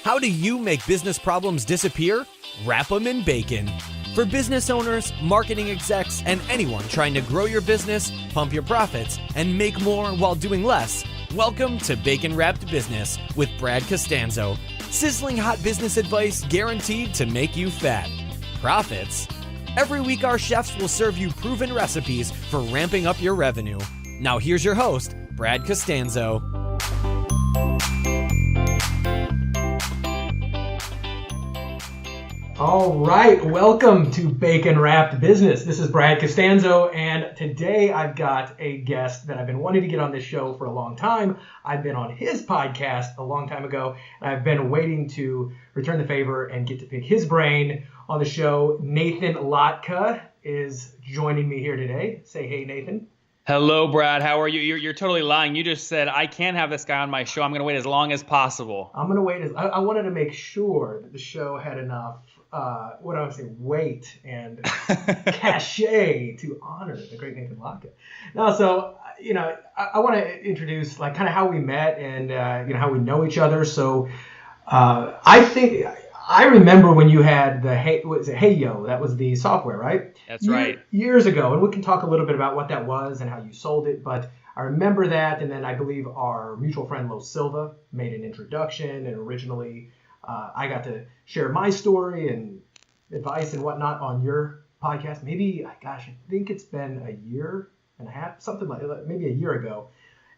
How do you make business problems disappear? Wrap them in bacon. For business owners, marketing execs, and anyone trying to grow your business, pump your profits, and make more while doing less, welcome to Bacon Wrapped Business with Brad Costanzo. Sizzling hot business advice guaranteed to make you fat. Profits? Every week our chefs will serve you proven recipes for ramping up your revenue. Now here's your host, Brad Costanzo. All right, welcome to Bacon Wrapped Business. This is Brad Costanzo, and today I've got a guest that I've been wanting to get on this show for a long time. I've been on his podcast a long time ago, and I've been waiting to return the favor and get to pick his brain on the show. Nathan Latka is joining me here today. Say hey, Nathan. Hello, Brad. How are you? You're totally lying. You just said, I can't have this guy on my show. I'm going to wait as long as possible. I'm going to wait. I wanted to make sure that the show had enough weight and cachet to honor the great Nathan Latka. Now, so, I want to introduce like kind of how we met and, how we know each other. So I remember when you had the Heyo, that was the software, right? That's right. Years ago, and we can talk a little bit about what that was and how you sold it, but I remember that, and then I believe our mutual friend Lo Silva made an introduction, and originally I got to share my story and advice and whatnot on your podcast. Maybe, I think it's been a year and a half, something like maybe a year ago.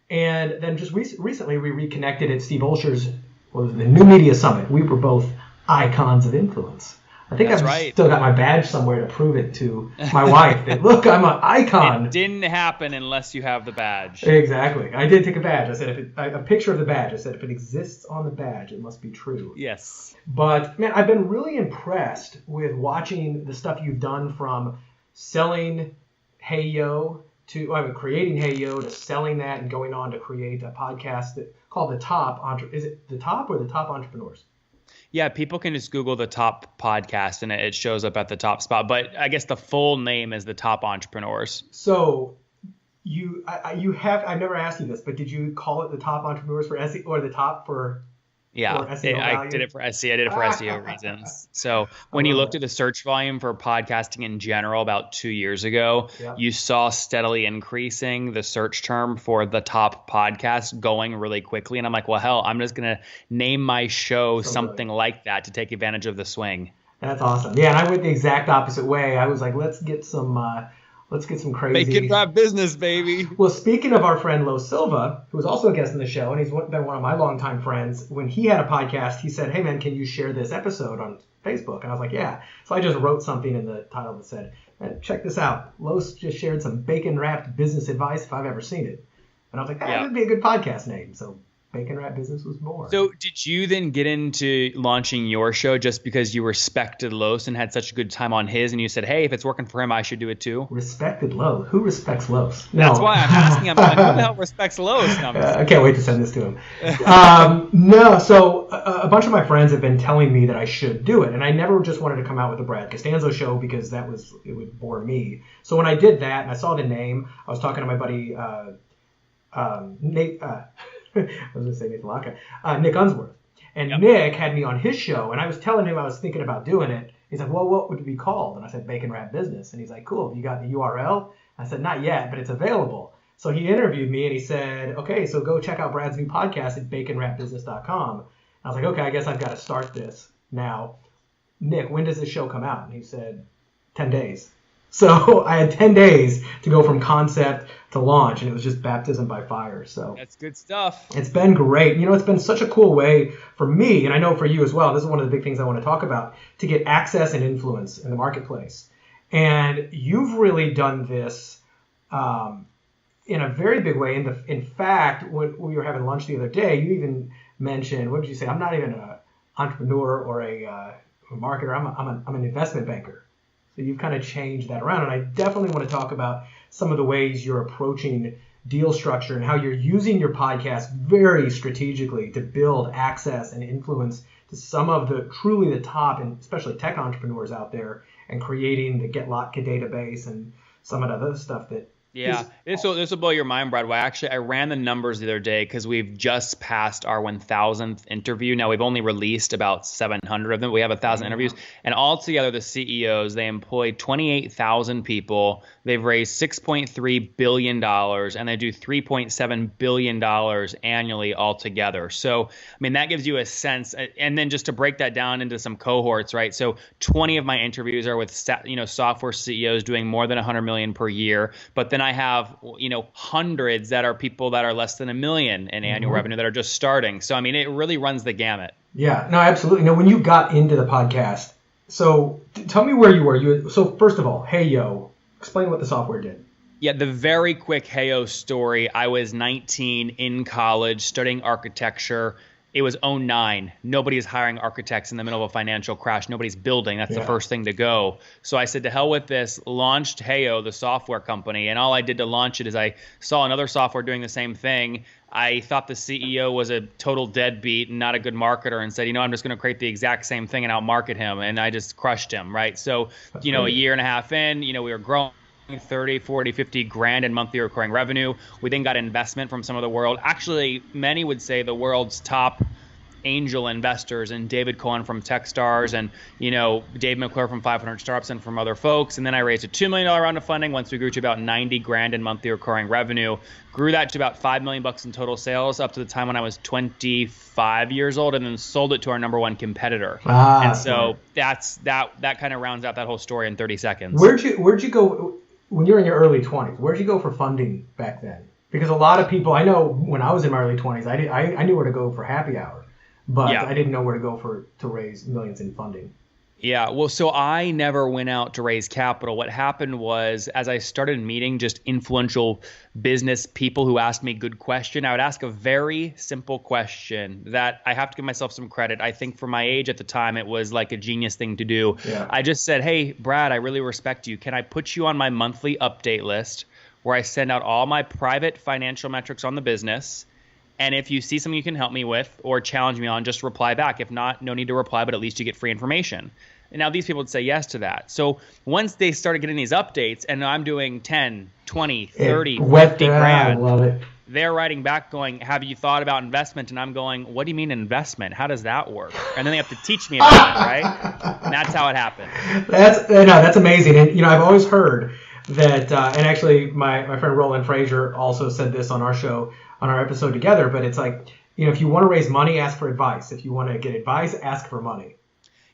And then just recently we reconnected at Steve Olsher's, the New Media Summit. We were both icons of influence. I think still got my badge somewhere to prove it to my wife that, look, I'm an icon. It didn't happen unless you have the badge. Exactly. I did take a badge. I said, a picture of the badge. I said, if it exists on the badge, it must be true. Yes. But, man, I've been really impressed with watching the stuff you've done from selling Heyo creating Heyo to selling that and going on to create a podcast called The Top. Is it The Top or The Top Entrepreneurs? Yeah, people can just Google The Top Podcast and it shows up at the top spot. But I guess the full name is The Top Entrepreneurs. So I've never asked you this, but did you call it The Top Entrepreneurs for SEO or The Top for SEO I did it for SEO. I did it for SEO reasons. So when you looked at the search volume for podcasting in general about 2 years ago, you saw steadily increasing the search term for The Top Podcast going really quickly. And I'm like, well, hell, I'm just going to name my show something like that to take advantage of the swing. That's awesome. Yeah, and I went the exact opposite way. I was like, let's get some crazy. Bacon Wrapped Business, baby. Well, speaking of our friend Lo Silva, who was also a guest on the show, and he's been one of my longtime friends, when he had a podcast, he said, hey, man, can you share this episode on Facebook? And I was like, yeah. So I just wrote something in the title that said, check this out. Lo just shared some bacon-wrapped business advice if I've ever seen it. And I was like, that would be a good podcast name. So Bacon Wrapped Business was born. So did you then get into launching your show just because you respected Los and had such a good time on his, and you said, hey, if it's working for him, I should do it too? Respected Los? Who respects Los? No. That's why I'm asking him. Like, who the hell respects Los? I can't wait to send this to him. No, so a bunch of my friends have been telling me that I should do it, and I never just wanted to come out with the Brad Costanzo show because it would bore me. So when I did that and I saw the name, I was talking to my buddy I was going to say Nathan Latka, Nick Unsworth. And Nick had me on his show, and I was telling him I was thinking about doing it. He's like, well, what would it be called? And I said, Bacon Wrapped Business. And he's like, cool, you got the URL? I said, not yet, but it's available. So he interviewed me, and he said, okay, so go check out Brad's new podcast at baconwrappedbusiness.com. And I was like, okay, I guess I've got to start this now. Nick, when does this show come out? And he said, 10 days. So I had 10 days to go from concept to launch, and it was just baptism by fire. So that's good stuff. It's been great. It's been such a cool way for me, and I know for you as well. This is one of the big things I want to talk about, to get access and influence in the marketplace. And you've really done this in a very big way. In fact, when we were having lunch the other day, you even mentioned, what did you say? I'm not even an entrepreneur or a marketer. I'm an investment banker. So you've kind of changed that around. And I definitely want to talk about some of the ways you're approaching deal structure and how you're using your podcast very strategically to build access and influence to some of the truly the top and especially tech entrepreneurs out there, and creating the Get Latka database and some of the other stuff that Yeah, this will blow your mind, Brad. Well, actually, I ran the numbers the other day because we've just passed our 1,000th interview. Now, we've only released about 700 of them. We have 1,000 interviews. And altogether, the CEOs, they employ 28,000 people. They've raised $6.3 billion, and they do $3.7 billion annually altogether. So, I mean, that gives you a sense. And then just to break that down into some cohorts, right? So 20 of my interviews are with software CEOs doing more than 100 million per year. But then I have, hundreds that are people that are less than $1 million in annual revenue that are just starting. So, I mean, it really runs the gamut. Yeah, no, absolutely. Now, when you got into the podcast, so tell me where you were. So first of all, Heyo, explain what the software did. Yeah, the very quick Heyo story. I was 19 in college studying architecture. It was 2009. Nobody's hiring architects in the middle of a financial crash. Nobody's building. That's the first thing to go. So I said, to hell with this, launched Heyo, the software company. And all I did to launch it is I saw another software doing the same thing. I thought the CEO was a total deadbeat and not a good marketer and said, I'm just going to create the exact same thing and outmarket him. And I just crushed him, right? So, a year and a half in, we were growing 30, 40, 50 grand in monthly recurring revenue. We then got investment from some of the world. Actually, many would say the world's top angel investors, and David Cohen from Techstars, and Dave McClure from 500 Startups, and from other folks. And then I raised a $2 million round of funding once we grew to about 90 grand in monthly recurring revenue. Grew that to about $5 million in total sales up to the time when I was 25 years old, and then sold it to our number one competitor. And so that kind of rounds out that whole story in 30 seconds. Where'd you go when you were in your early 20s? Where'd you go for funding back then? Because a lot of people, I know when I was in my early 20s, I knew where to go for happy hour. But I didn't know where to go to raise millions in funding. Yeah, well, so I never went out to raise capital. What happened was, as I started meeting just influential business people who asked me good question, I would ask a very simple question that I have to give myself some credit. I think for my age at the time, it was like a genius thing to do. Yeah. I just said, hey, Brad, I really respect you. Can I put you on my monthly update list where I send out all my private financial metrics on the business? And if you see something you can help me with or challenge me on, just reply back. If not, no need to reply, but at least you get free information. And now these people would say yes to that. So once they started getting these updates, and I'm doing 10, 20, 30, 50 grand, I love it. They're writing back going, have you thought about investment? And I'm going, what do you mean investment? How does that work? And then they have to teach me about it, right? And that's how it happened. That's amazing. And, I've always heard that, and actually my friend Roland Frazier also said this on our show, on our episode together, but it's like, if you want to raise money, ask for advice. If you want to get advice, ask for money.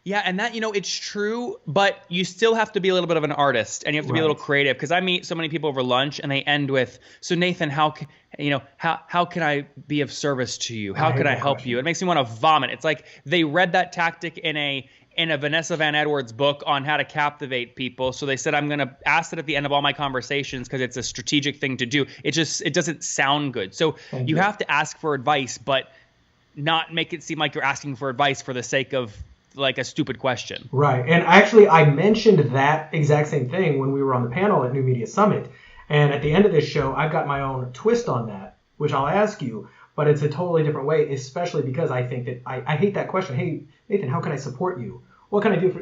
Yeah, and that, it's true, but you still have to be a little bit of an artist, and you have to be a little creative, because I meet so many people over lunch, and they end with, so Nathan, how can I be of service to you? How can I help you? It makes me want to vomit. It's like they read that tactic in a Vanessa Van Edwards book on how to captivate people. So they said, I'm going to ask it at the end of all my conversations because it's a strategic thing to do. It doesn't sound good. So you have to ask for advice, but not make it seem like you're asking for advice for the sake of like a stupid question. Right. And actually, I mentioned that exact same thing when we were on the panel at New Media Summit. And at the end of this show, I've got my own twist on that, which I'll ask you. But it's a totally different way, especially because I think that I hate that question. Hey, Nathan, how can I support you? What can I do for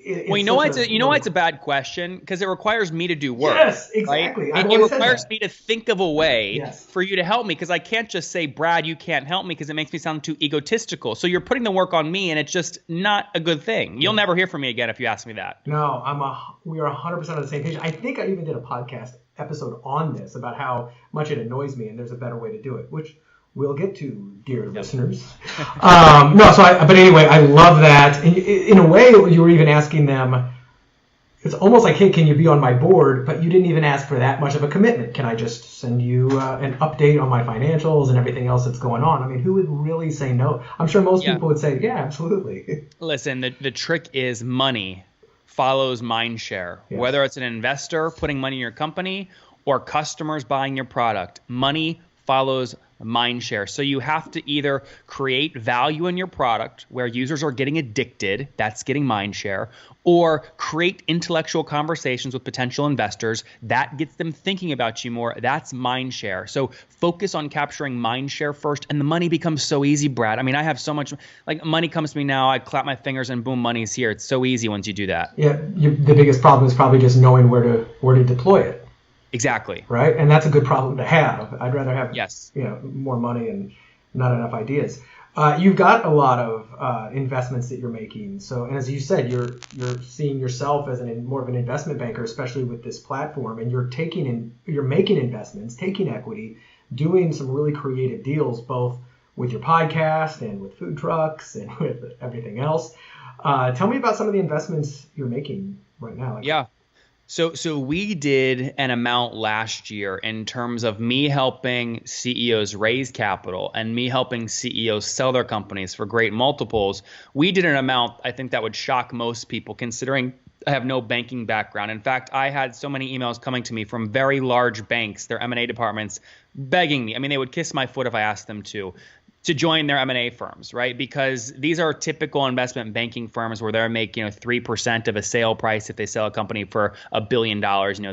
it's a bad question because it requires me to do work. Yes, exactly. Right? It requires me to think of a way for you to help me, because I can't just say, Brad, you can't help me, because it makes me sound too egotistical. So you're putting the work on me, and it's just not a good thing. You'll never hear from me again if you ask me that. No, we are 100% on the same page. I think I even did a podcast episode on this about how much it annoys me, and there's a better way to do it, which we'll get to, dear listeners. But anyway, I love that. And in a way, you were even asking them, it's almost like, hey, can you be on my board? But you didn't even ask for that much of a commitment. Can I just send you an update on my financials and everything else that's going on? I mean, who would really say no? I'm sure most people would say, yeah, absolutely. Listen, the trick is money follows mind share. Yes. Whether it's an investor putting money in your company or customers buying your product, money follows mind share. So you have to either create value in your product where users are getting addicted, that's getting mind share, or create intellectual conversations with potential investors, that gets them thinking about you more, that's mind share. So focus on capturing mind share first, and the money becomes so easy, Brad. I mean, I have so much, like, money comes to me now, I clap my fingers and boom, money's here. It's so easy once you do that. Yeah, the biggest problem is probably just knowing where to deploy it. Exactly. Right? And that's a good problem to have. I'd rather have Yes. more money and not enough ideas. You've got a lot of investments that you're making. So, and as you said, you're seeing yourself as more of an investment banker, especially with this platform, and you're making investments, taking equity, doing some really creative deals, both with your podcast and with food trucks and with everything else. Tell me about some of the investments you're making right now. Yeah. So we did an amount last year in terms of me helping CEOs raise capital and me helping CEOs sell their companies for great multiples. We did an amount I think that would shock most people, considering I have no banking background. In fact, I had so many emails coming to me from very large banks, their M&A departments, begging me. I mean, they would kiss my foot if I asked them to join their M&A firms, right? Because these are typical investment banking firms where they're making 3% of a sale price. If they sell a company for $1 billion,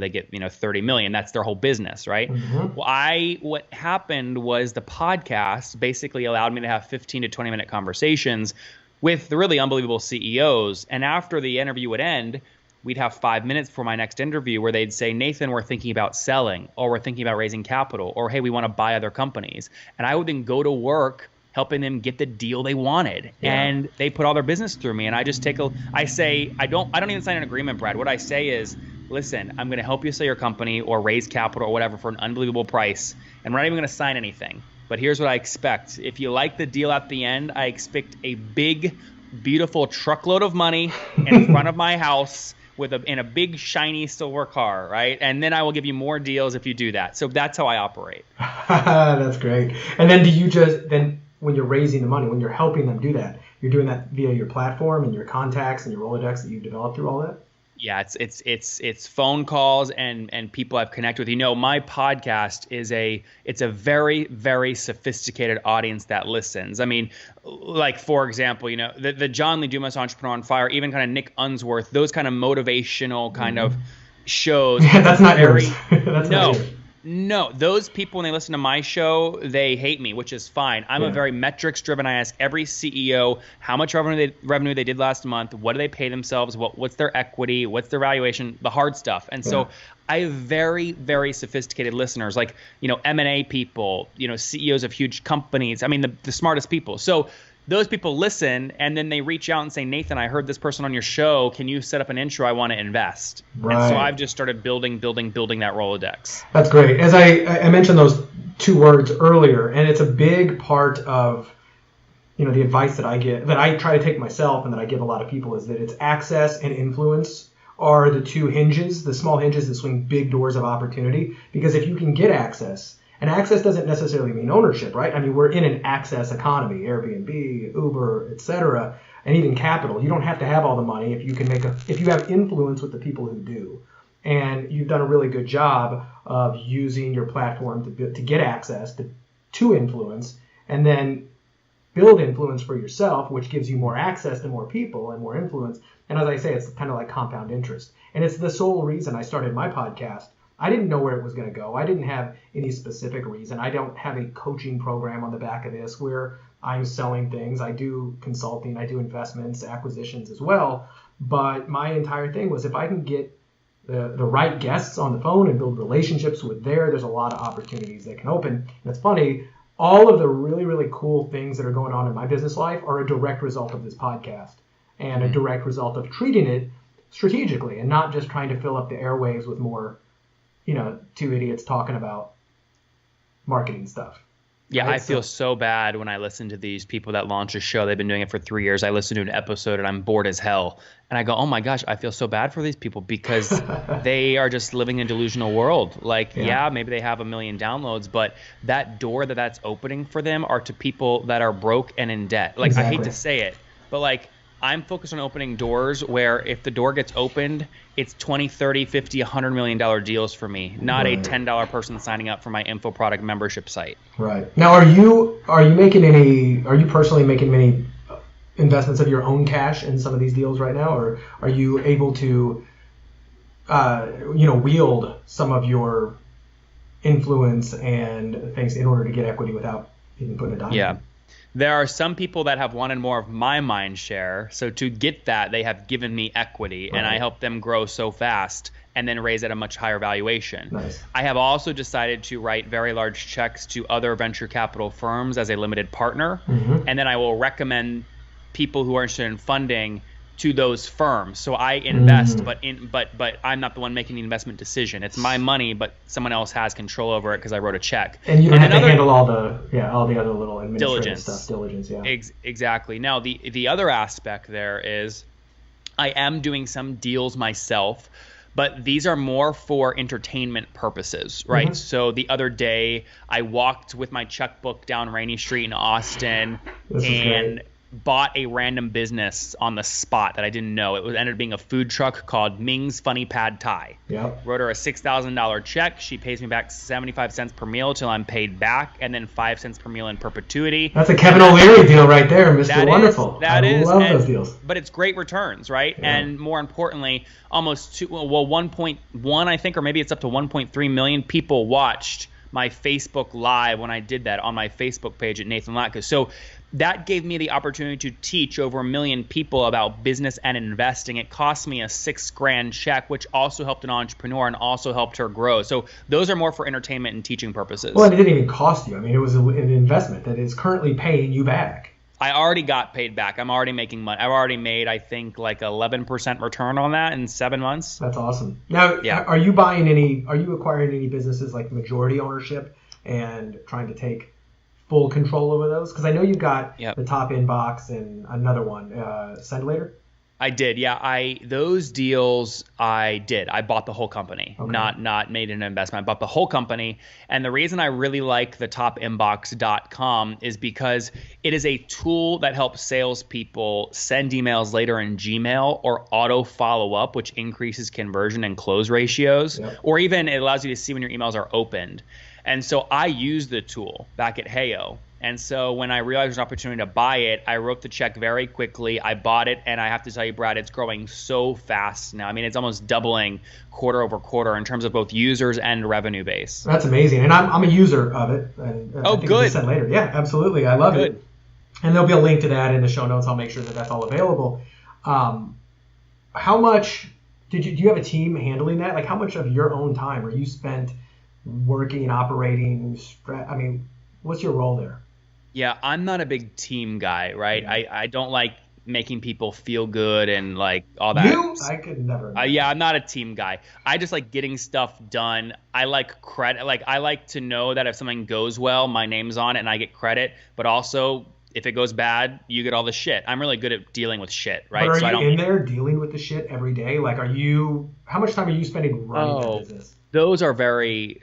they get 30 million. That's their whole business, right? Mm-hmm. Well, what happened was the podcast basically allowed me to have 15 to 20 minute conversations with the really unbelievable CEOs. And after the interview would end, we'd have 5 minutes for my next interview where they'd say, Nathan, we're thinking about selling, or we're thinking about raising capital, or hey, we want to buy other companies. And I would then go to work helping them get the deal they wanted. Yeah. And they put all their business through me. And I just I say, I don't even sign an agreement, Brad. What I say is, listen, I'm going to help you sell your company or raise capital or whatever for an unbelievable price. And we're not even going to sign anything. But here's what I expect. If you like the deal at the end, I expect a big, beautiful truckload of money in front of my house in a big, shiny silver car, right? And then I will give you more deals if you do that. So that's how I operate. That's great. And then when you're raising the money, when you're helping them do that, you're doing that via your platform and your contacts and your Rolodex that you've developed through all that? Yeah, it's phone calls and people I've connected with. My podcast it's a very, very sophisticated audience that listens. I mean, like for example, the John Lee Dumas Entrepreneur on Fire, even kind of Nick Unsworth, those kind of motivational kind of shows. Yeah, that's not yours. That's not yours. No, those people, when they listen to my show, they hate me, which is fine. I'm a very metrics driven. I ask every CEO how much revenue they did last month. What do they pay themselves? What's their equity? What's their valuation? The hard stuff. And so I have very, very sophisticated listeners, like, M&A people, CEOs of huge companies. I mean, the smartest people. So those people listen, and then they reach out and say, Nathan, I heard this person on your show. Can you set up an intro? I want to invest. Right. And so I've just started building that Rolodex. That's great. As I mentioned those two words earlier, and it's a big part of the advice that I get, that I try to take myself and that I give a lot of people, is that it's access and influence are the two hinges, the small hinges that swing big doors of opportunity. Because if you can get access, and access doesn't necessarily mean ownership, right? I mean, we're in an access economy, Airbnb, Uber, etc., and even capital. You don't have to have all the money if you have influence with the people who do. And you've done a really good job of using your platform to get access to influence, and then build influence for yourself, which gives you more access to more people and more influence. And as I say, it's kind of like compound interest. And it's the sole reason I started my podcast. I didn't know where it was going to go. I didn't have any specific reason. I don't have a coaching program on the back of this where I'm selling things. I do consulting. I do investments, acquisitions as well. But my entire thing was, if I can get the right guests on the phone and build relationships with there's a lot of opportunities that can open. And it's funny, all of the really, really cool things that are going on in my business life are a direct result of this podcast and a direct result of treating it strategically and not just trying to fill up the airwaves with more two idiots talking about marketing stuff. Yeah, right? I feel so bad when I listen to these people that launch a show. They've been doing it for 3 years. I listen to an episode and I'm bored as hell. And I go, oh my gosh, I feel so bad for these people because they are just living in a delusional world. Like, maybe they have 1 million downloads, but that door that's opening for them are to people that are broke and in debt. Like, exactly. I hate to say it, but like, I'm focused on opening doors where if the door gets opened, it's 20, 30, 50, $100 million deals for me, not a $10 person signing up for my info product membership site. Right. Now, are you personally making many investments of your own cash in some of these deals right now, or are you able to wield some of your influence and things in order to get equity without even putting a dime in? There are some people that have wanted more of my mind share. So to get that, they have given me equity, and I help them grow so fast and then raise at a much higher valuation. Nice. I have also decided to write very large checks to other venture capital firms as a limited partner, and then I will recommend people who are interested in funding to those firms. So I invest, but I'm not the one making the investment decision. It's my money, but someone else has control over it because I wrote a check. And you don't have to handle all the other little administrative stuff. Diligence, yeah. Exactly. Now the other aspect there is I am doing some deals myself, but these are more for entertainment purposes, right? So the other day I walked with my checkbook down Rainy Street in Austin and bought a random business on the spot that I didn't know. It ended up being a food truck called Ming's Funny Pad Thai. Yep. Wrote her a $6,000 check. She pays me back 75 cents per meal till I'm paid back, and then 5 cents per meal in perpetuity. That's a Kevin O'Leary deal right there, Mr. Wonderful. I love those deals. But it's great returns, right? Yeah. And more importantly, almost 1.1, I think, or maybe it's up to 1.3 million people watched my Facebook Live when I did that on my Facebook page at Nathan Latka. So that gave me the opportunity to teach over 1 million people about business and investing. It cost me a $6,000 check, which also helped an entrepreneur and also helped her grow. So those are more for entertainment and teaching purposes. Well, and it didn't even cost you. I mean, it was an investment that is currently paying you back. I already got paid back. I'm already making money. I've already made, I think, like 11% return on that in 7 months. That's awesome. Now, are you acquiring any businesses like majority ownership and trying to take full control over those? Because I know you've got the Top Inbox and another one, Send Later. I did, yeah. Those deals I did. I bought the whole company, not made an investment. I bought the whole company, and the reason I really like the topinbox.com is because it is a tool that helps salespeople send emails later in Gmail or auto follow up, which increases conversion and close ratios, or even it allows you to see when your emails are opened. And so I used the tool back at Heyo. And so when I realized there was an opportunity to buy it, I wrote the check very quickly. I bought it, and I have to tell you, Brad, it's growing so fast now. I mean, it's almost doubling quarter over quarter in terms of both users and revenue base. That's amazing. And I'm a user of it. And I think good. Send Later. Yeah, absolutely. I love it. And there'll be a link to that in the show notes. I'll make sure that that's all available. How much do you have a team handling that? Like, how much of your own time are you spent working, operating? I mean, what's your role there? Yeah, I'm not a big team guy, right? I don't like making people feel good and like all that. I could never. I'm not a team guy. I just like getting stuff done. I like credit. Like I like to know that if something goes well, my name's on it and I get credit. But also, if it goes bad, you get all the shit. I'm really good at dealing with shit, right? But are you in there dealing with the shit every day? Like, how much time are you spending running that business? Those are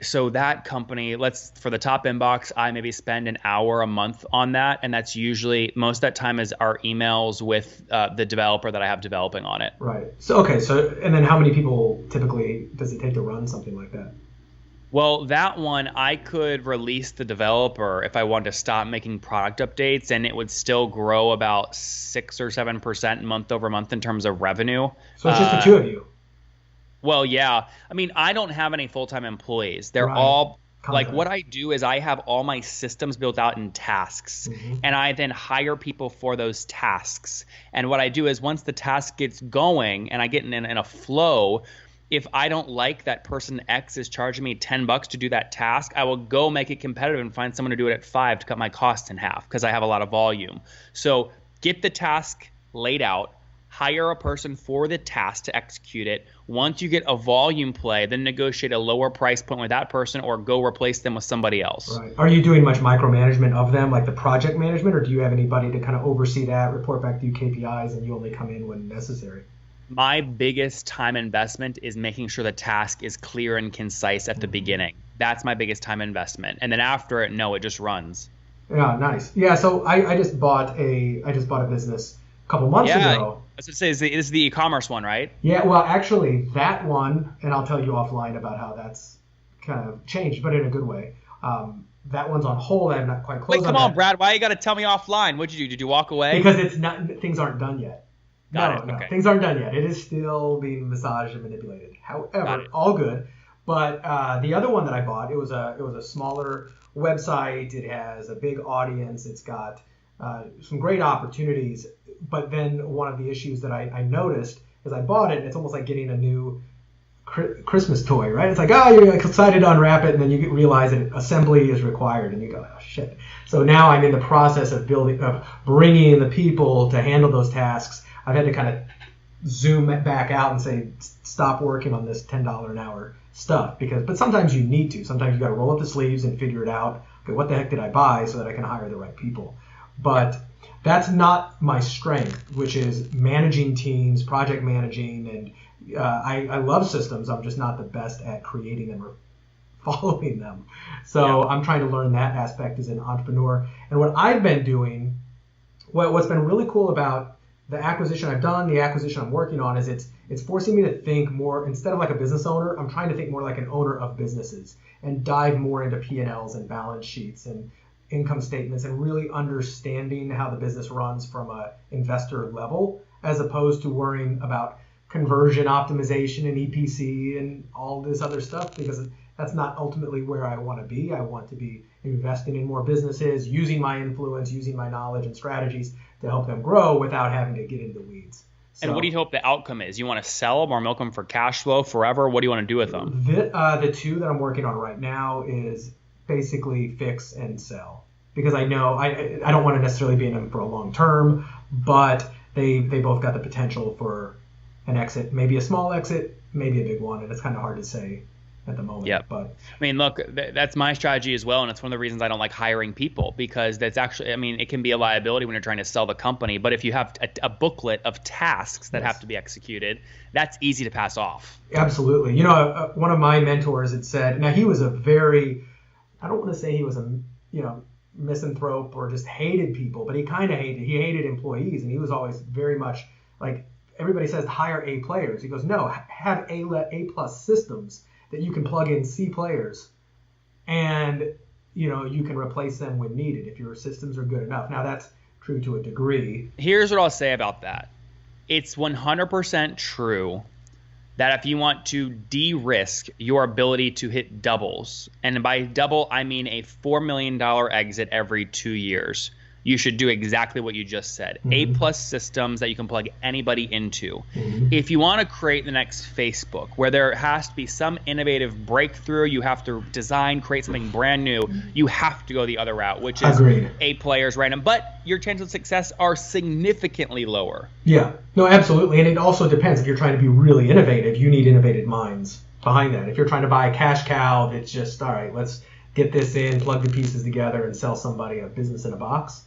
so that company, for the Top Inbox, I maybe spend an hour a month on that. And that's usually, most of that time is our emails with the developer that I have developing on it. Right. So, and then how many people typically does it take to run something like that? Well, that one, I could release the developer if I wanted to stop making product updates, and it would still grow about 6 or 7% month over month in terms of revenue. So it's just the two of you? Well, yeah. I mean, I don't have any full-time employees. They're all like, what I do is I have all my systems built out in tasks, and I then hire people for those tasks. And what I do is once the task gets going and I get in a flow, if I don't like that person X is charging me $10 to do that task, I will go make it competitive and find someone to do it at $5 to cut my cost in half because I have a lot of volume. So get the task laid out, hire a person for the task to execute it. Once you get a volume play, then negotiate a lower price point with that person or go replace them with somebody else. Right. Are you doing much micromanagement of them, like the project management, or do you have anybody to kind of oversee that, report back to you KPIs, and you only come in when necessary? My biggest time investment is making sure the task is clear and concise at the beginning. That's my biggest time investment. And then after it, it just runs. Yeah, nice. Yeah, so I just bought a business a couple months ago. I was going to say, this is the e-commerce one, right? Yeah, well, actually, that one, and I'll tell you offline about how that's kind of changed, but in a good way. That one's on hold. I'm not quite close on that. Wait, come on, Brad. Why you got to tell me offline? What'd you do? Did you walk away? Because things aren't done yet. No, okay. Things aren't done yet. It is still being massaged and manipulated. However, all good. But the other one that I bought, it was a smaller website. It has a big audience. It's got some great opportunities. But then one of the issues that I noticed is I bought it, and it's almost like getting a new Christmas toy, right? It's like, oh, you're excited to unwrap it, and then you realize that assembly is required, and you go, oh shit. So now I'm in the process of bringing in the people to handle those tasks. I've had to kind of zoom back out and say, stop working on this $10 an hour stuff, but sometimes you need to. Sometimes you got to roll up the sleeves and figure it out. Okay, what the heck did I buy so that I can hire the right people? But that's not my strength, which is managing teams, project managing, and I love systems. I'm just not the best at creating them or following them. So I'm trying to learn that aspect as an entrepreneur. And what I've been doing, what's been really cool about the acquisition I've done, the acquisition I'm working on, is it's forcing me to think more, instead of like a business owner, I'm trying to think more like an owner of businesses and dive more into P&Ls and balance sheets and income statements and really understanding how the business runs from a investor level, as opposed to worrying about conversion optimization and EPC and all this other stuff, because that's not ultimately where I want to be. I want to be investing in more businesses, using my influence, using my knowledge and strategies to help them grow without having to get into the weeds. And what do you hope the outcome is? You want to sell them or milk them for cash flow forever? What do you want to do with them? The two that I'm working on right now is basically fix and sell, because I know I don't want to necessarily be in them for a long term, but they both got the potential for an exit, maybe a small exit, maybe a big one, and it's kind of hard to say at the moment. Yeah. But I mean, look, that's my strategy as well, and it's one of the reasons I don't like hiring people, because that's actually, I mean, it can be a liability when you're trying to sell the company, but if you have a booklet of tasks that have to be executed, that's easy to pass off. Absolutely. You know, one of my mentors had said, now he was a very, I don't want to say he was a, misanthrope or just hated people, but he hated employees, and he was always very much like, everybody says hire A players. He goes, no, have A plus systems that you can plug in C players, and you can replace them when needed if your systems are good enough. Now that's true to a degree. Here's what I'll say about that. It's 100% true that if you want to de-risk your ability to hit doubles, and by double I mean a $4 million exit every 2 years, you should do exactly what you just said. Mm-hmm. A+ systems that you can plug anybody into. Mm-hmm. If you want to create the next Facebook, where there has to be some innovative breakthrough, you have to design, create something brand new, you have to go the other route, which is A players random. But your chances of success are significantly lower. Yeah, no, absolutely. And it also depends. If you're trying to be really innovative, you need innovative minds behind that. If you're trying to buy a cash cow, it's just, all right, let's get this in, plug the pieces together, and sell somebody a business in a box.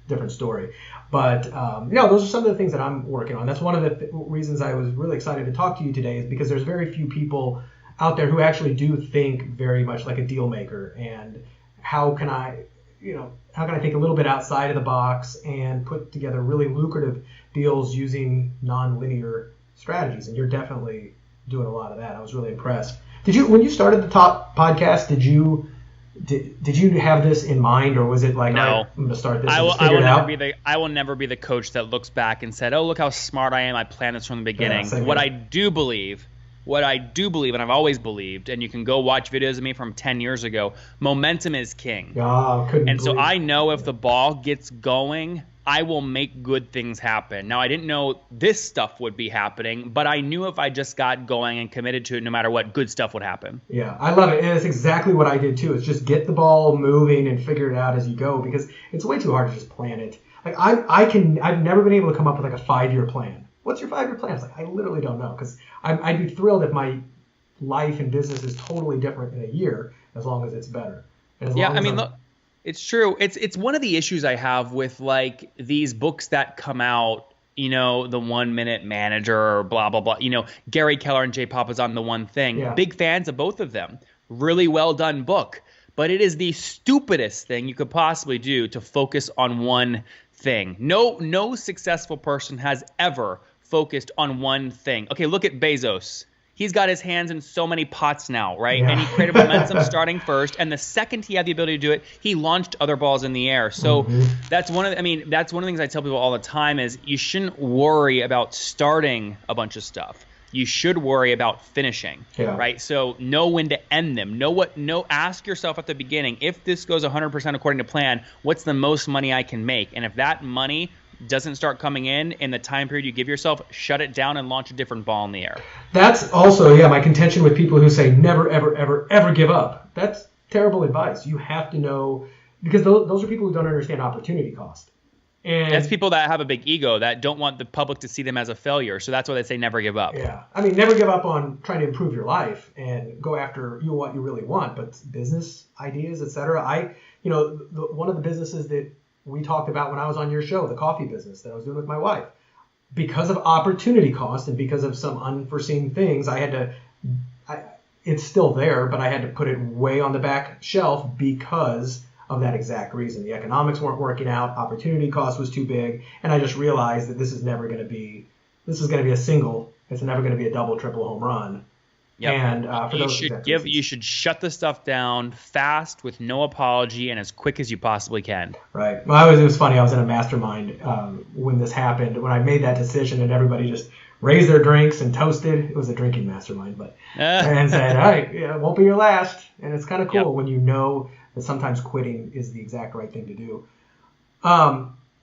Different story. But those are some of the things that I'm working on. That's one of the reasons I was really excited to talk to you today, is because there's very few people out there who actually do think very much like a deal maker. And how can I think a little bit outside of the box and put together really lucrative deals using non-linear strategies? And you're definitely doing a lot of that. I was really impressed. When you started the Top podcast, did you have this in mind, or was it like, no, all right, I'm going to start this? I will never be the coach that looks back and said, oh, look how smart I am. I planned this from the beginning. Yeah, what I do believe, and I've always believed, and you can go watch videos of me from 10 years ago, momentum is king. So I know if the ball gets going, I will make good things happen. Now, I didn't know this stuff would be happening, but I knew if I just got going and committed to it, no matter what, good stuff would happen. Yeah, I love it. And it's exactly what I did too. It's just get the ball moving and figure it out as you go, because it's way too hard to just plan it. Like I've never been able to come up with like a 5-year plan. What's your 5-year plan? It's like, I literally don't know, because I'd be thrilled if my life and business is totally different in a year, as long as it's better. Look, it's true. It's one of the issues I have with like these books that come out, the 1 Minute Manager or blah, blah, blah. Gary Keller and Jay Papasan, The One Thing. Yeah. Big fans of both of them. Really well done book. But it is the stupidest thing you could possibly do to focus on one thing. No successful person has ever focused on one thing. Okay, look at Bezos. He's got his hands in so many pots now, right? Yeah. And he created momentum starting first. And the second he had the ability to do it, he launched other balls in the air. So that's one of the things I tell people all the time is you shouldn't worry about starting a bunch of stuff. you should worry about finishing, Yeah. right? So know when to end them. Ask yourself at the beginning, if this goes 100% according to plan, what's the most money I can make? And if that money doesn't start coming in the time period you give yourself, shut it down and launch a different ball in the air. That's also, my contention with people who say never, ever, ever, ever give up. That's terrible advice. You have to know, because those are people who don't understand opportunity cost. And that's people that have a big ego that don't want the public to see them as a failure. So that's why they say never give up. Yeah. I mean, never give up on trying to improve your life and go after what you really want, but business ideas, etc. One of the businesses that we talked about when I was on your show, the coffee business that I was doing with my wife, because of opportunity cost and because of some unforeseen things, it's still there, but I had to put it way on the back shelf because of that exact reason. The economics weren't working out, opportunity cost was too big, and I just realized that this is going to be a single. It's never going to be a double, triple home run. Yep. And you should shut the stuff down fast with no apology and as quick as you possibly can. Right. Well, it was funny. I was in a mastermind when this happened. When I made that decision, and everybody just raised their drinks and toasted. It was a drinking mastermind, and said, "All right, it won't be your last." And it's kind of cool when you know that sometimes quitting is the exact right thing to do.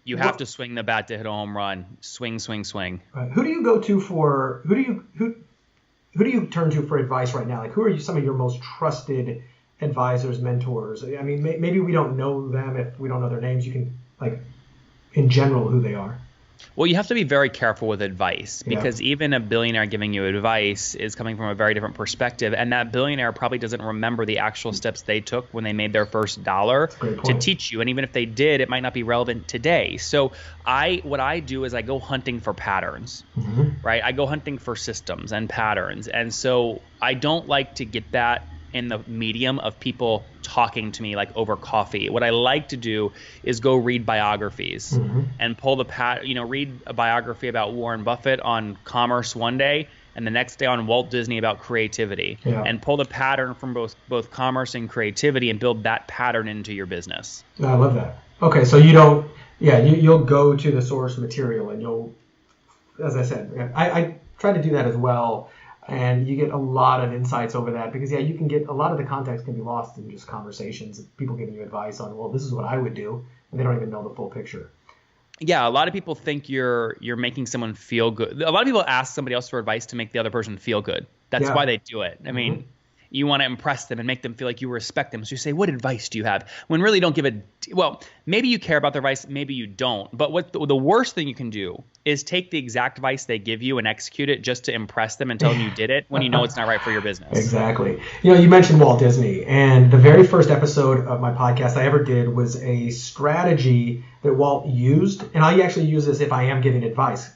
You have to swing the bat to hit a home run. Swing, swing, swing. Right. Who do you go to for? Who do you turn to for advice right now? Like, who are some of your most trusted advisors, mentors? I mean, maybe we don't know them if we don't know their names. You can, in general, who they are. Well, you have to be very careful with advice because even a billionaire giving you advice is coming from a very different perspective. And that billionaire probably doesn't remember the actual steps they took when they made their first dollar to teach you. And even if they did, it might not be relevant today. So what I do is I go hunting for patterns, right? I go hunting for systems and patterns. And so I don't like to get that in the medium of people talking to me like over coffee. What I like to do is go read biographies and pull read a biography about Warren Buffett on commerce one day and the next day on Walt Disney about creativity and pull the pattern from both commerce and creativity and build that pattern into your business. I love that. Okay, so you'll go to the source material and you'll, as I said, I try to do that as well. And you get a lot of insights over that because, you can get a lot of the context can be lost in just conversations, people giving you advice on, well, this is what I would do, and they don't even know the full picture. Yeah, a lot of people think you're making someone feel good. A lot of people ask somebody else for advice to make the other person feel good. That's why they do it. I mean, you want to impress them and make them feel like you respect them. So you say, what advice do you have? When really don't give maybe you care about their advice, maybe you don't. But what the worst thing you can do is take the exact advice they give you and execute it just to impress them and tell them you did it when you know it's not right for your business. Exactly. You mentioned Walt Disney, and the very first episode of my podcast I ever did was a strategy that Walt used, and I actually use this if I am giving advice,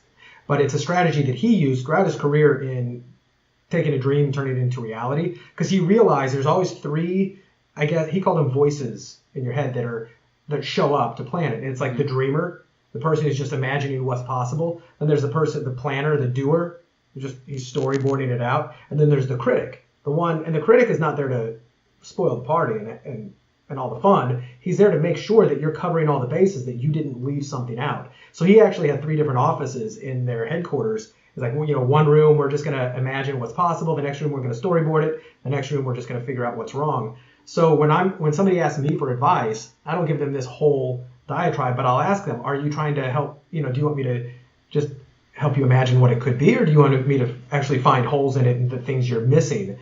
but it's a strategy that he used throughout his career in taking a dream, turning it into reality, because he realized there's always three, I guess he called them voices in your head that show up to plan it. And it's like the dreamer, the person who's just imagining what's possible. Then there's the person, the planner, the doer, he's storyboarding it out. And then there's the critic, and the critic is not there to spoil the party and all the fun. He's there to make sure that you're covering all the bases, that you didn't leave something out. So he actually had 3 different offices in their headquarters. It's like, one room, we're just going to imagine what's possible. The next room, we're going to storyboard it. The next room, we're just going to figure out what's wrong. So when somebody asks me for advice, I don't give them this whole diatribe, but I'll ask them, are you trying to help, do you want me to just help you imagine what it could be, or do you want me to actually find holes in it and the things you're missing?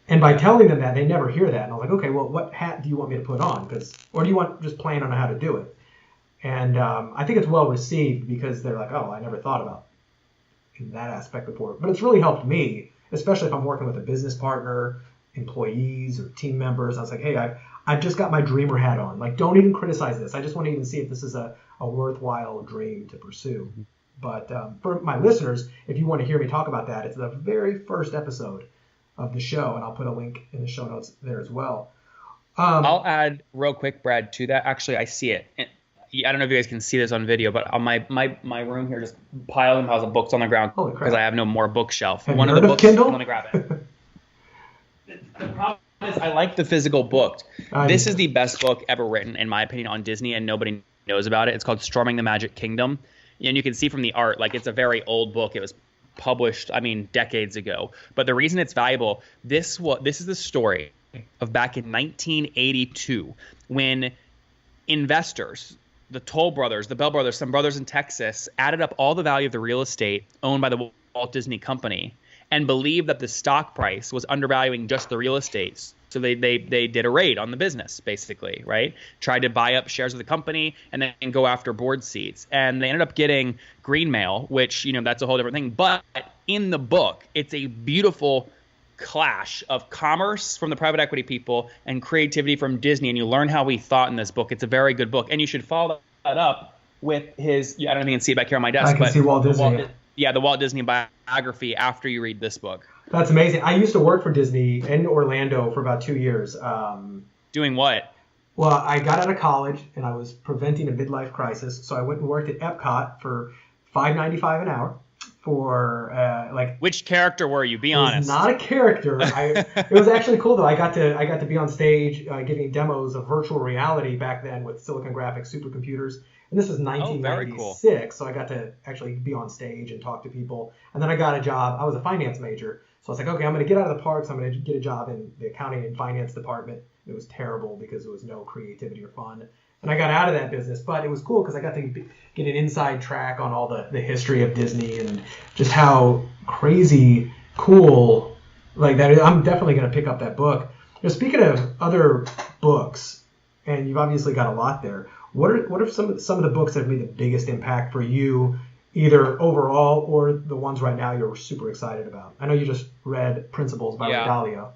And by telling them that, they never hear that. And I'm like, okay, well, what hat do you want me to put on? Or do you want just plan on how to do it? And I think it's well received because they're like, oh, I never thought about in that aspect before. But it's really helped me, especially if I'm working with a business partner, employees, or team members. I was like, hey, I've just got my dreamer hat on. Like, don't even criticize this. I just want to even see if this is a worthwhile dream to pursue. But for my listeners, if you want to hear me talk about that, it's the very first episode of the show, and I'll put a link in the show notes there as well. I'll add real quick, Brad, to that. Actually, I see it. I don't know if you guys can see this on video, but on my room here, just piles of books on the ground because I have no more bookshelf. One of the books, Kindle? I'm going to grab it. The problem is I like the physical book. This is the best book ever written, in my opinion, on Disney, and nobody knows about it. It's called Storming the Magic Kingdom. And you can see from the art, like, it's a very old book. It was published, I mean, decades ago. But the reason it's valuable, this is the story of back in 1982 when investors, the Toll brothers, the Bell brothers, some brothers in Texas, added up all the value of the real estate owned by the Walt Disney Company and believed that the stock price was undervaluing just the real estate. So they did a raid on the business, basically, right? Tried to buy up shares of the company and then go after board seats. And they ended up getting green mail, which, that's a whole different thing. But in the book, it's a beautiful clash of commerce from the private equity people and creativity from Disney. And you learn how he thought in this book. It's a very good book. And you should follow that up with his, I don't know if you can see it back here on my desk. I can see Walt Disney. The Walt Disney biography after you read this book. That's amazing. I used to work for Disney in Orlando for about 2 years. Doing what? Well, I got out of college and I was preventing a midlife crisis, so I went and worked at Epcot for $5.95 an hour for Which character were you? Be honest. Not a character. It was actually cool though. I got to be on stage giving demos of virtual reality back then with Silicon Graphics supercomputers. And this was 1996, so I got to actually be on stage and talk to people. And then I got a job. I was a finance major, so I was like, okay, I'm going to get out of the parks. I'm going to get a job in the accounting and finance department. It was terrible because there was no creativity or fun. And I got out of that business, but it was cool because I got to get an inside track on all the history of Disney and just how crazy cool like that is. I'm definitely going to pick up that book. Speaking of other books, and you've obviously got a lot there, what are some of the books that have made the biggest impact for you, either overall or the ones right now you're super excited about? I know you just read Principles by Dalio.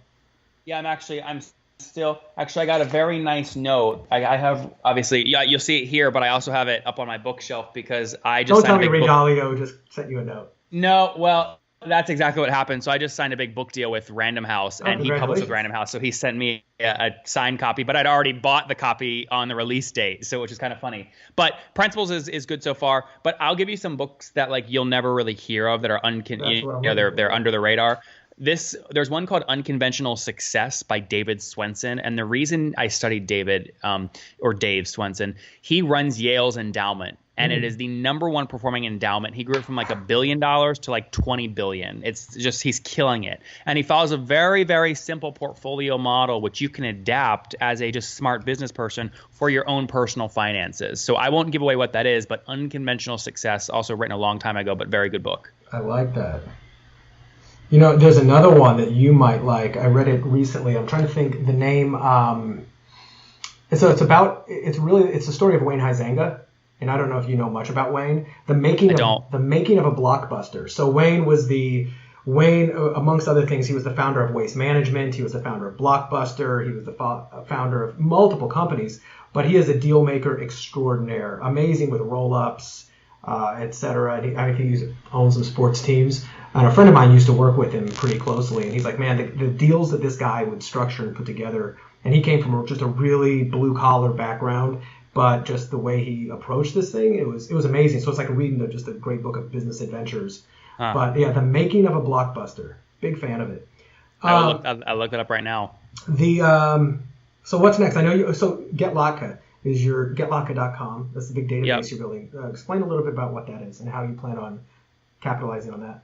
Yeah, I got a very nice note. I have, obviously, you'll see it here, but I also have it up on my bookshelf because I just Don't tell me Ray Dalio just sent you a note. No, well, that's exactly what happened. So I just signed a big book deal with Random House, and he published with Random House. So he sent me a signed copy, but I'd already bought the copy on the release date, so which is kind of funny. But Principles is good so far. But I'll give you some books that you'll never really hear of that are they're under the radar. There's one called Unconventional Success by David Swensen. And the reason I studied Dave Swensen, he runs Yale's endowment. And it is the number one performing endowment. He grew it from $1 billion to $20 billion. It's just, he's killing it. And he follows a very, very simple portfolio model, which you can adapt as a just smart business person for your own personal finances. So I won't give away what that is, but Unconventional Success, also written a long time ago, but very good book. I like that. There's another one that you might like. I read it recently. I'm trying to think the name. It's a story of Wayne Huizenga. And I don't know if you know much about Wayne. The making of a blockbuster. So Wayne, amongst other things, he was the founder of Waste Management. He was the founder of Blockbuster. He was the founder of multiple companies. But he is a deal maker extraordinaire, amazing with roll-ups, etc. And he owns some sports teams. And a friend of mine used to work with him pretty closely. And he's like, man, the deals that this guy would structure and put together. And he came from just a really blue-collar background. But just the way he approached this thing, it was amazing. So it's like reading just a great book of business adventures. But yeah, the making of a blockbuster. Big fan of it. I'll look that up right now. So what's next? I know you. So Get Latka is your getlatka.com. That's the big database you're building. Explain a little bit about what that is and how you plan on capitalizing on that.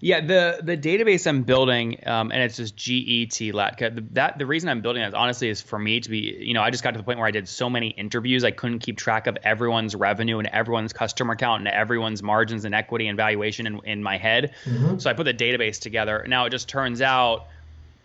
Yeah, the database I'm building, and it's just GET Latka. The reason I'm building that honestly is for me to be, I just got to the point where I did so many interviews, I couldn't keep track of everyone's revenue and everyone's customer count and everyone's margins and equity and valuation in my head. Mm-hmm. So I put the database together. Now it just turns out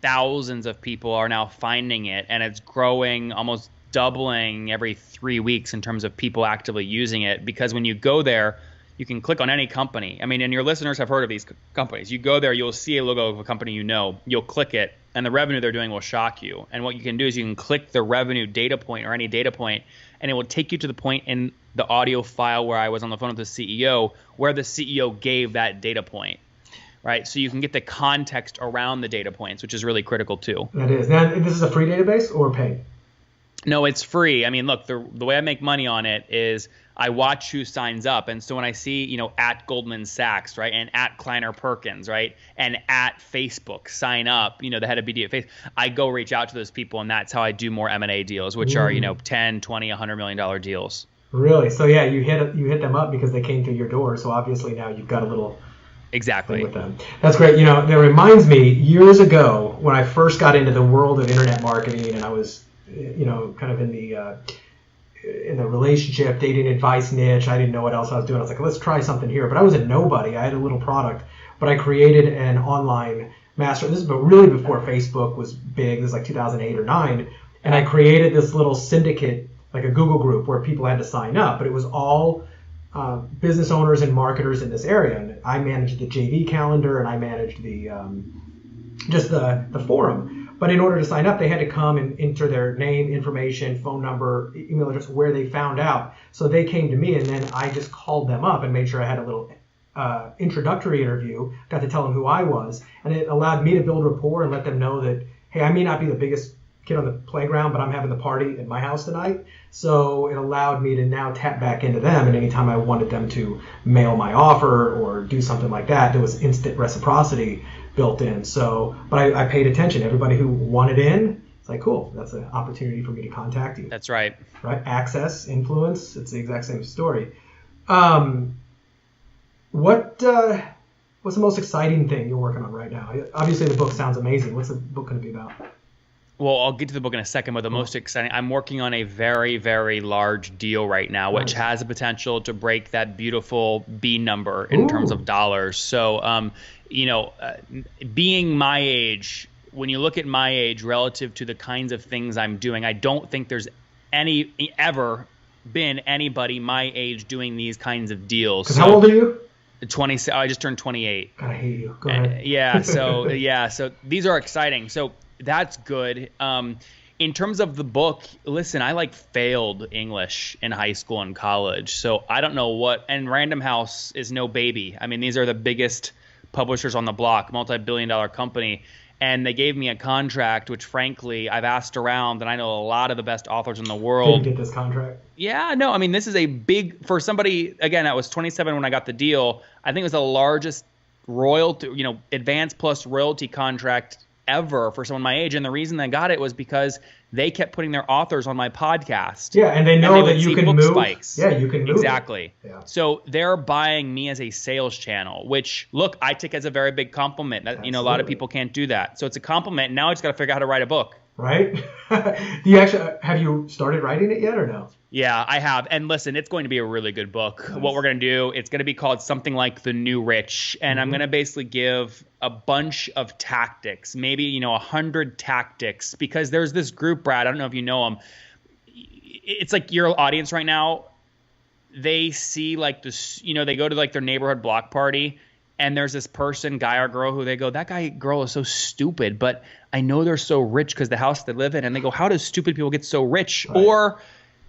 thousands of people are now finding it, and it's growing, almost doubling every 3 weeks in terms of people actively using it. Because when you go there, you can click on any company. I mean, and your listeners have heard of these companies. You go there, you'll see a logo of a company you'll click it, and the revenue they're doing will shock you. And what you can do is you can click the revenue data point or any data point, and it will take you to the point in the audio file where I was on the phone with the CEO, where the CEO gave that data point, right? So you can get the context around the data points, which is really critical too. That is. Now, this is a free database or paid? No, it's free. I mean, look, the way I make money on it is I watch who signs up. And so when I see, at Goldman Sachs, right, and at Kleiner Perkins, right, and at Facebook sign up, the head of BD at Facebook, I go reach out to those people, and that's how I do more M&A deals, which are, 10, 20, $100 million deals. Really? So yeah, you hit them up because they came through your door. So obviously now you've got a little Exactly. With them. That's great. That reminds me, years ago when I first got into the world of internet marketing, and I was, kind of in the relationship, dating advice niche. I didn't know what else I was doing. I was like, let's try something here. But I was a nobody. I had a little product, but I created an online master. This is really before Facebook was big. This is like 2008 or 9. And I created this little syndicate, like a Google group, where people had to sign up. But it was all business owners and marketers in this area. And I managed the JV calendar, and I managed the just the forum. But in order to sign up, they had to come and enter their name, information, phone number, email address, where they found out. So they came to me, and then I just called them up and made sure I had a little introductory interview, got to tell them who I was. And it allowed me to build rapport and let them know that, hey, I may not be the biggest kid on the playground, but I'm having the party at my house tonight. So it allowed me to now tap back into them. And anytime I wanted them to mail my offer or do something like that, there was instant reciprocity built in. So, but I paid attention. Everybody who wanted in, it's like, cool, that's an opportunity for me to contact you. That's right. Right? Access, influence, it's the exact same story. What's the most exciting thing you're working on right now? Obviously, the book sounds amazing. What's the book going to be about? Well, I'll get to the book in a second, but the most exciting, I'm working on a very, very large deal right now, which has the potential to break that beautiful B number in terms of dollars. So, being my age, when you look at my age relative to the kinds of things I'm doing, I don't think there's ever been anybody my age doing these kinds of deals. So, how old are you? 20. I just turned 28. God, I hate you. Go ahead. So these are exciting. So that's good. In terms of the book, listen, I failed English in high school and college. So I don't know what, and Random House is no baby. I mean, these are the biggest publishers on the block, multi-billion-dollar company. And they gave me a contract, which frankly, I've asked around, and I know a lot of the best authors in the world. Did you get this contract? Yeah, no, I mean, this is a big, for somebody, again, I was 27 when I got the deal. I think it was the largest royalty, advance plus royalty contract ever for someone my age. And the reason they got it was because they kept putting their authors on my podcast. Yeah, and they know that you can move. Spikes. Yeah, you can move. Exactly. Yeah. So they're buying me as a sales channel, which, look, I take as a very big compliment. That, a lot of people can't do that. So it's a compliment. Now I just got to figure out how to write a book. Right? Have you started writing it yet or no? Yeah, I have. And listen, it's going to be a really good book. Nice. What we're going to do, it's going to be called something like The New Rich. And I'm going to basically give a bunch of tactics, maybe, 100 tactics, because there's this group, Brad, I don't know if you know them. It's like your audience right now, they see this, they go to their neighborhood block party, and there's this person, guy or girl, who they go, that guy, girl is so stupid, but I know they're so rich because the house they live in. And they go, how do stupid people get so rich? Right. Or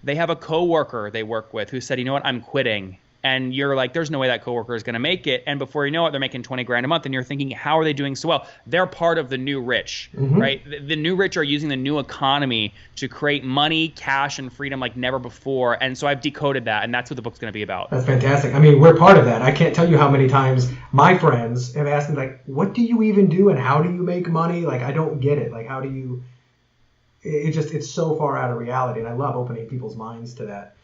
they have a coworker they work with who said, you know what, I'm quitting. And you're like, there's no way that coworker is going to make it. And before you know it, they're making 20 grand a month. And you're thinking, how are they doing so well? They're part of the new rich, right? The new rich are using the new economy to create money, cash, and freedom like never before. And so I've decoded that. And that's what the book's going to be about. That's fantastic. I mean, we're part of that. I can't tell you how many times my friends have asked me, what do you even do? And how do you make money? I don't get it. How do you... It's so far out of reality. And I love opening people's minds to that.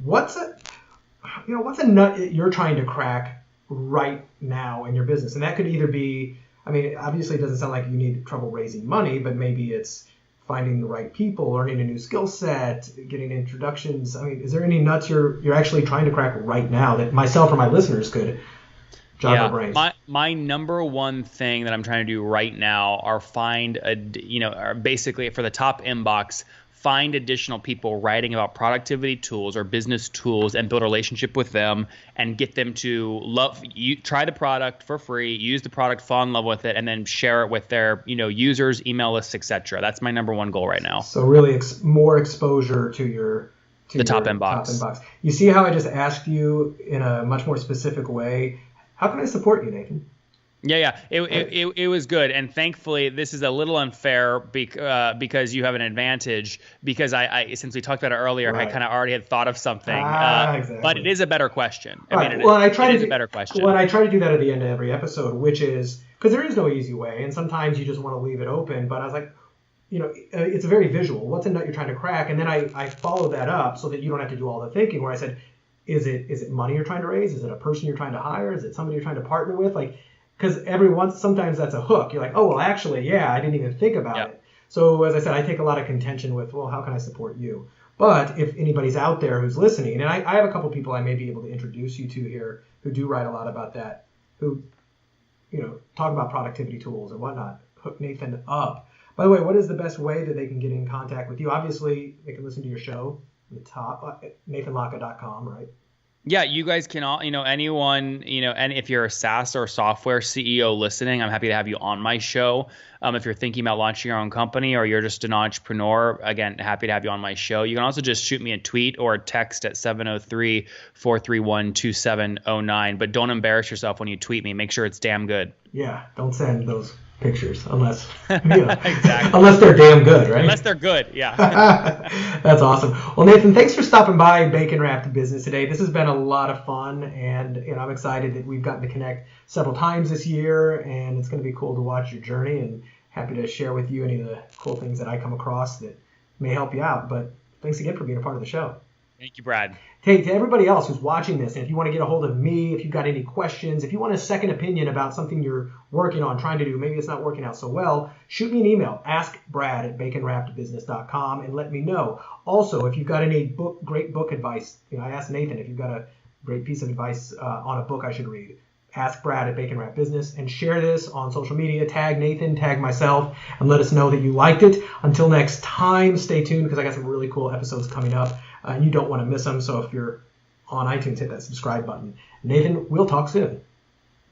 What's a nut you're trying to crack right now in your business? And that could either be, obviously it doesn't sound like you need trouble raising money, but maybe it's finding the right people, learning a new skill set, getting introductions. Is there any nuts you're actually trying to crack right now that myself or my listeners could jog our brains? My number one thing that I'm trying to do right now are basically for the top inbox, find additional people writing about productivity tools or business tools and build a relationship with them and get them to try the product for free, use the product, fall in love with it, and then share it with their users, email lists, etc. That's my number one goal right now. So really more exposure to the top inbox. You see how I just asked you in a much more specific way? How can I support you, Nathan? Yeah. It was good. And thankfully, this is a little unfair because you have an advantage because I since we talked about it earlier, right. I kind of already had thought of something. Exactly. But it is a better question. It is a better question. Well, and I try to do that at the end of every episode, which is because there is no easy way. And sometimes you just want to leave it open. But I was like, it's very visual. What's a nut you're trying to crack? And then I follow that up so that you don't have to do all the thinking where I said, Is it money you're trying to raise? Is it a person you're trying to hire? Is it somebody you're trying to partner with? Like, because sometimes that's a hook. You're like, oh, well, actually, yeah, I didn't even think about it. So as I said, I take a lot of contention with, well, how can I support you? But if anybody's out there who's listening, and I have a couple people I may be able to introduce you to here who do write a lot about that, who, talk about productivity tools and whatnot, hook Nathan up. By the way, what is the best way that they can get in contact with you? Obviously, they can listen to your show at the top, nathanlatka.com, right? Yeah, you guys can all, anyone, and if you're a SaaS or software CEO listening, I'm happy to have you on my show. If you're thinking about launching your own company or you're just an entrepreneur, again, happy to have you on my show. You can also just shoot me a tweet or a text at 703-431-2709. But don't embarrass yourself when you tweet me. Make sure it's damn good. Yeah, don't send those pictures unless exactly. Unless they're damn good, right? Unless they're good, yeah. That's awesome. Well, Nathan, thanks for stopping by Bacon Wrapped Business today. This has been a lot of fun, and I'm excited that we've gotten to connect several times this year, and it's going to be cool to watch your journey, and happy to share with you any of the cool things that I come across that may help you out. But thanks again for being a part of the show. Thank you, Brad. Hey, to everybody else who's watching this, and if you want to get a hold of me, if you've got any questions, if you want a second opinion about something you're working on, trying to do, maybe it's not working out so well, shoot me an email, askbrad@baconwrappedbusiness.com, and let me know. Also, if you've got any great book advice, I asked Nathan if you've got a great piece of advice on a book I should read. Ask Brad at Bacon Wrap Business, and share this on social media. Tag Nathan, tag myself, and let us know that you liked it. Until next time, stay tuned because I got some really cool episodes coming up. And you don't want to miss them. So if you're on iTunes, hit that subscribe button. Nathan, we'll talk soon.